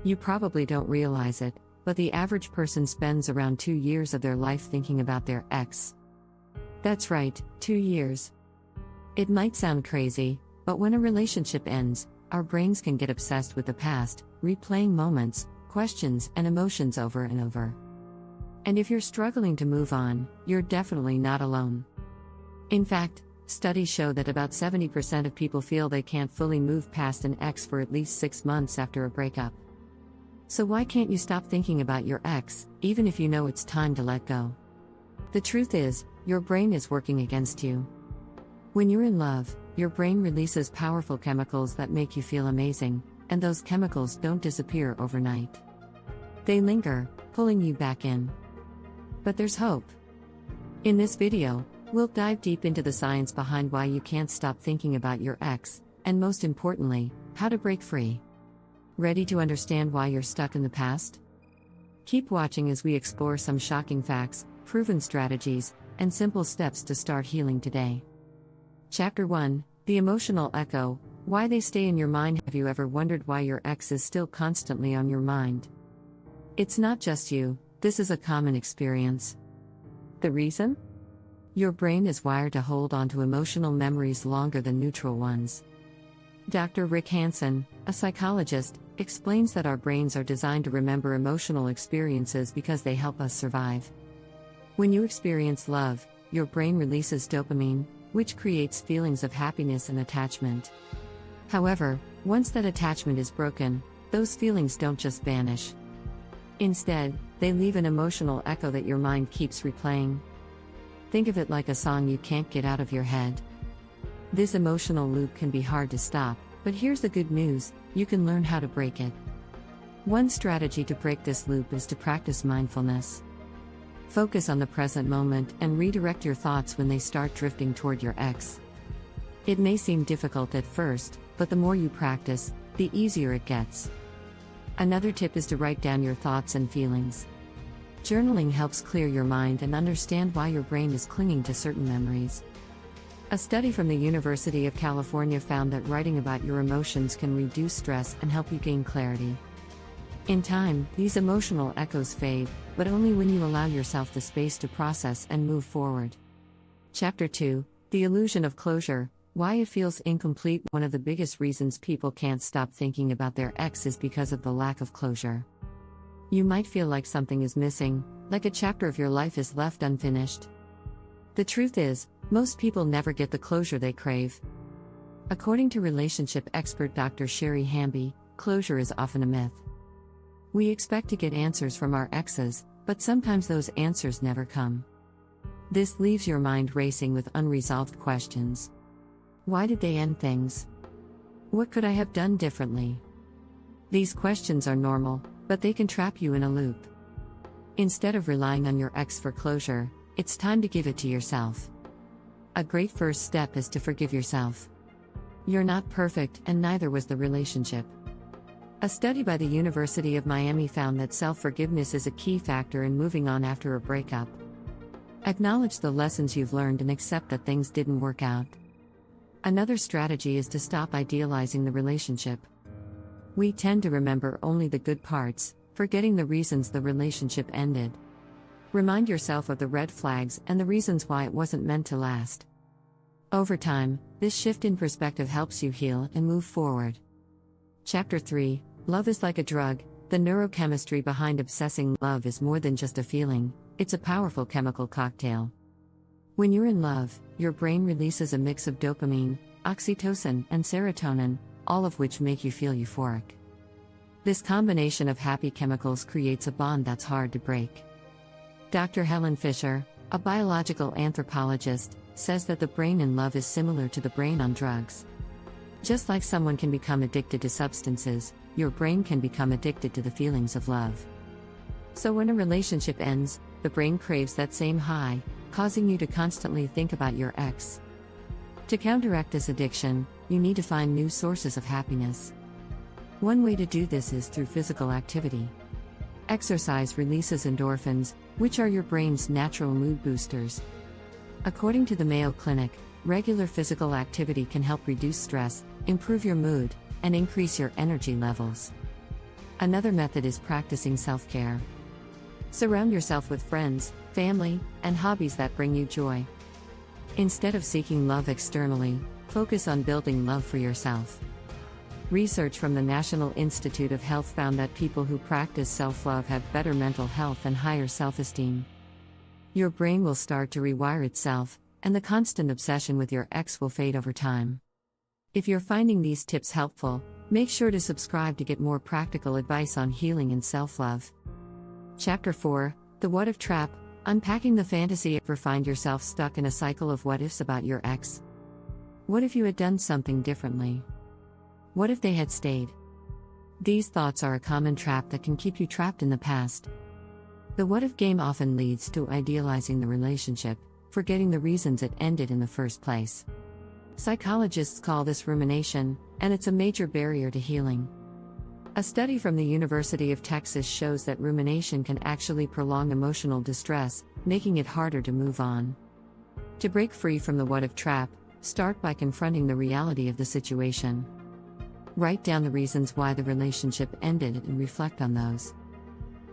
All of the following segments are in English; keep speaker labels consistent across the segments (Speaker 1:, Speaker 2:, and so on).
Speaker 1: You probably don't realize it, but the average person spends around 2 years of their life thinking about their ex. That's right, 2 years. It might sound crazy, but when a relationship ends, our brains can get obsessed with the past, replaying moments, questions, and emotions over and over. And if you're struggling to move on, you're definitely not alone. In fact, studies show that about 70% of people feel they can't fully move past an ex for at least 6 months after a breakup. So why can't you stop thinking about your ex, even if you know it's time to let go? The truth is, your brain is working against you. When you're in love, your brain releases powerful chemicals that make you feel amazing, and those chemicals don't disappear overnight. They linger, pulling you back in. But there's hope. In this video, we'll dive deep into the science behind why you can't stop thinking about your ex, and most importantly, how to break free. Ready to understand why you're stuck in the past? Keep watching as we explore some shocking facts, proven strategies, and simple steps to start healing today. Chapter 1: The Emotional Echo, Why They Stay in Your Mind. Have you ever wondered why your ex is still constantly on your mind? It's not just you, this is a common experience. The reason? Your brain is wired to hold on to emotional memories longer than neutral ones. Dr. Rick Hansen, a psychologist, explains that our brains are designed to remember emotional experiences because they help us survive. When you experience love, your brain releases dopamine, which creates feelings of happiness and attachment. However, once that attachment is broken, those feelings don't just vanish. Instead, they leave an emotional echo that your mind keeps replaying. Think of it like a song you can't get out of your head. This emotional loop can be hard to stop, but here's the good news: you can learn how to break it. One strategy to break this loop is to practice mindfulness. Focus on the present moment and redirect your thoughts when they start drifting toward your ex. It may seem difficult at first, but the more you practice, the easier it gets. Another tip is to write down your thoughts and feelings. Journaling helps clear your mind and understand why your brain is clinging to certain memories. A study from the University of California found that writing about your emotions can reduce stress and help you gain clarity. In time, these emotional echoes fade, but only when you allow yourself the space to process and move forward. Chapter 2: The Illusion of Closure, Why It Feels Incomplete. One of the biggest reasons people can't stop thinking about their ex is because of the lack of closure. You might feel like something is missing, like a chapter of your life is left unfinished. The truth is, most people never get the closure they crave. According to relationship expert Dr. Sherry Hamby, closure is often a myth. We expect to get answers from our exes, but sometimes those answers never come. This leaves your mind racing with unresolved questions. Why did they end things? What could I have done differently? These questions are normal, but they can trap you in a loop. Instead of relying on your ex for closure, it's time to give it to yourself. A great first step is to forgive yourself. You're not perfect, and neither was the relationship. A study by the University of Miami found that self-forgiveness is a key factor in moving on after a breakup. Acknowledge the lessons you've learned and accept that things didn't work out. Another strategy is to stop idealizing the relationship. We tend to remember only the good parts, forgetting the reasons the relationship ended. Remind yourself of the red flags and the reasons why it wasn't meant to last. Over time, this shift in perspective helps you heal and move forward. Chapter 3: Love is like a drug. The neurochemistry behind obsessing love is more than just a feeling, it's a powerful chemical cocktail. When you're in love, your brain releases a mix of dopamine, oxytocin, and serotonin, all of which make you feel euphoric. This combination of happy chemicals creates a bond that's hard to break. Dr. Helen Fisher, a biological anthropologist, says that the brain in love is similar to the brain on drugs. Just like someone can become addicted to substances, your brain can become addicted to the feelings of love. So when a relationship ends, the brain craves that same high, causing you to constantly think about your ex. To counteract this addiction, you need to find new sources of happiness. One way to do this is through physical activity. Exercise releases endorphins, which are your brain's natural mood boosters. According to the Mayo Clinic, regular physical activity can help reduce stress, improve your mood, and increase your energy levels. Another method is practicing self-care. Surround yourself with friends, family, and hobbies that bring you joy. Instead of seeking love externally, focus on building love for yourself. Research from the National Institute of Health found that people who practice self-love have better mental health and higher self-esteem. Your brain will start to rewire itself, and the constant obsession with your ex will fade over time. If you're finding these tips helpful, make sure to subscribe to get more practical advice on healing and self-love. Chapter 4, The What If Trap, Unpacking the Fantasy. Ever find yourself stuck in a cycle of what-ifs about your ex? What if you had done something differently? What if they had stayed? These thoughts are a common trap that can keep you trapped in the past. The what-if game often leads to idealizing the relationship, forgetting the reasons it ended in the first place. Psychologists call this rumination, and it's a major barrier to healing. A study from the University of Texas shows that rumination can actually prolong emotional distress, making it harder to move on. To break free from the what-if trap, start by confronting the reality of the situation. Write down the reasons why the relationship ended and reflect on those.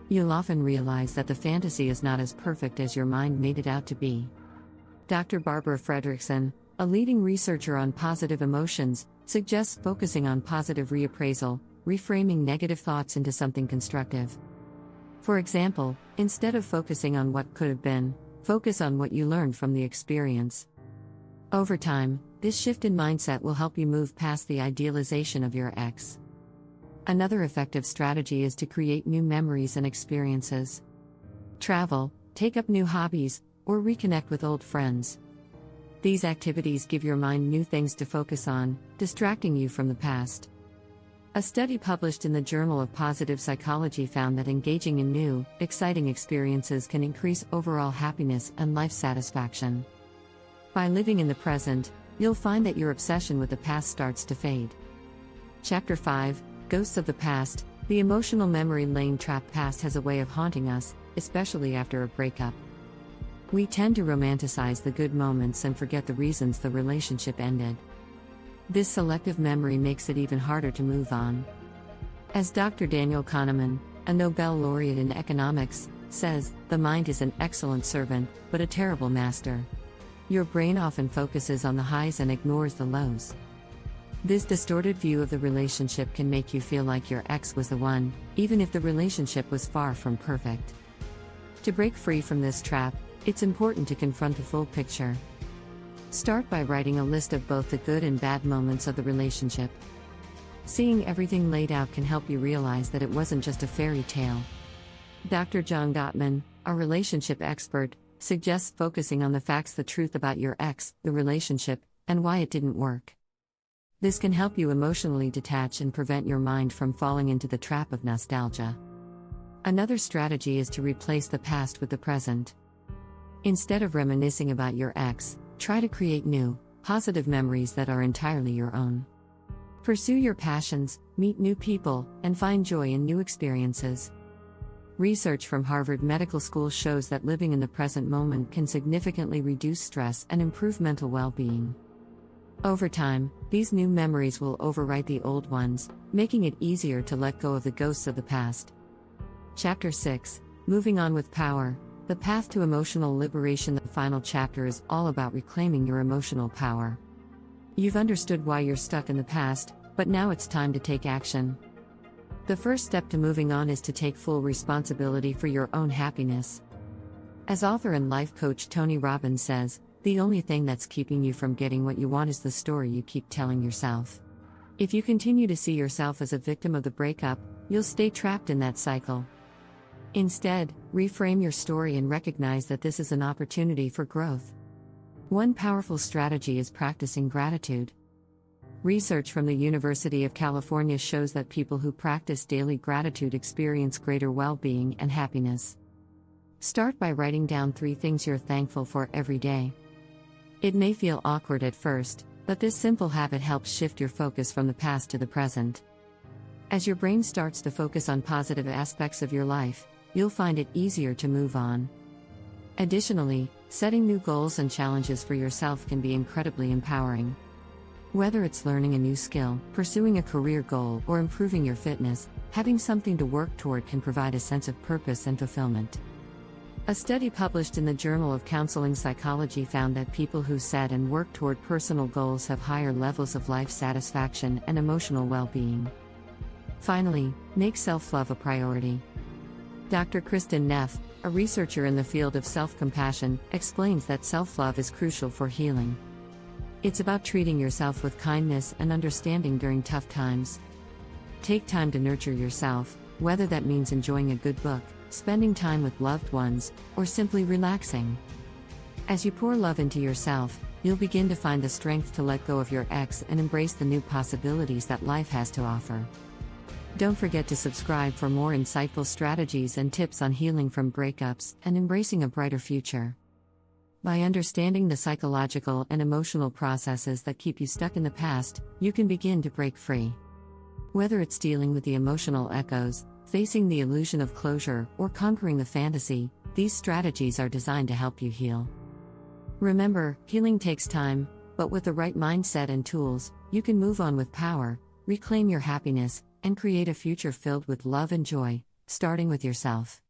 Speaker 1: You'll often realize that the fantasy is not as perfect as your mind made it out to be. Dr. Barbara Fredrickson, a leading researcher on positive emotions, suggests focusing on positive reappraisal, reframing negative thoughts into something constructive. For example, instead of focusing on what could have been, focus on what you learned from the experience. Over time, this shift in mindset will help you move past the idealization of your ex. Another effective strategy is to create new memories and experiences. Travel, take up new hobbies, or reconnect with old friends. These activities give your mind new things to focus on, distracting you from the past. A study published in the Journal of Positive Psychology found that engaging in new, exciting experiences can increase overall happiness and life satisfaction. By living in the present, you'll find that your obsession with the past starts to fade. Chapter 5, Ghosts of the Past. The emotional memory lane trap. Past has a way of haunting us, especially after a breakup. We tend to romanticize the good moments and forget the reasons the relationship ended. This selective memory makes it even harder to move on. As Dr. Daniel Kahneman, a Nobel laureate in economics, says, the mind is an excellent servant, but a terrible master. Your brain often focuses on the highs and ignores the lows. This distorted view of the relationship can make you feel like your ex was the one, even if the relationship was far from perfect. To break free from this trap, it's important to confront the full picture. Start by writing a list of both the good and bad moments of the relationship. Seeing everything laid out can help you realize that it wasn't just a fairy tale. Dr. John Gottman, a relationship expert, suggests focusing on the facts, the truth about your ex, the relationship, and why it didn't work. This can help you emotionally detach and prevent your mind from falling into the trap of nostalgia. Another strategy is to replace the past with the present. Instead of reminiscing about your ex, try to create new, positive memories that are entirely your own. Pursue your passions, meet new people, and find joy in new experiences. Research from Harvard Medical School shows that living in the present moment can significantly reduce stress and improve mental well-being. Over time, these new memories will overwrite the old ones, making it easier to let go of the ghosts of the past. Chapter 6, Moving On with Power. The Path to Emotional Liberation. The final chapter is all about reclaiming your emotional power. You've understood why you're stuck in the past, but now it's time to take action. The first step to moving on is to take full responsibility for your own happiness. As author and life coach Tony Robbins says, the only thing that's keeping you from getting what you want is the story you keep telling yourself. If you continue to see yourself as a victim of the breakup, you'll stay trapped in that cycle. Instead, reframe your story and recognize that this is an opportunity for growth. One powerful strategy is practicing gratitude. Research from the University of California shows that people who practice daily gratitude experience greater well-being and happiness. Start by writing down 3 things you're thankful for every day. It may feel awkward at first, but this simple habit helps shift your focus from the past to the present. As your brain starts to focus on positive aspects of your life, you'll find it easier to move on. Additionally, setting new goals and challenges for yourself can be incredibly empowering. Whether it's learning a new skill, pursuing a career goal, or improving your fitness, Having something to work toward can provide a sense of purpose and fulfillment. A study published in the Journal of Counseling Psychology found that people who set and work toward personal goals have higher levels of life satisfaction and emotional well-being. Finally, make self-love a priority. Dr. Kristen Neff, a researcher in the field of self-compassion, explains that self-love is crucial for healing. It's about treating yourself with kindness and understanding during tough times. Take time to nurture yourself, whether that means enjoying a good book, spending time with loved ones, or simply relaxing. As you pour love into yourself, you'll begin to find the strength to let go of your ex and embrace the new possibilities that life has to offer. Don't forget to subscribe for more insightful strategies and tips on healing from breakups and embracing a brighter future. By understanding the psychological and emotional processes that keep you stuck in the past, you can begin to break free. Whether it's dealing with the emotional echoes, facing the illusion of closure, or conquering the fantasy, these strategies are designed to help you heal. Remember, healing takes time, but with the right mindset and tools, you can move on with power, reclaim your happiness, and create a future filled with love and joy, starting with yourself.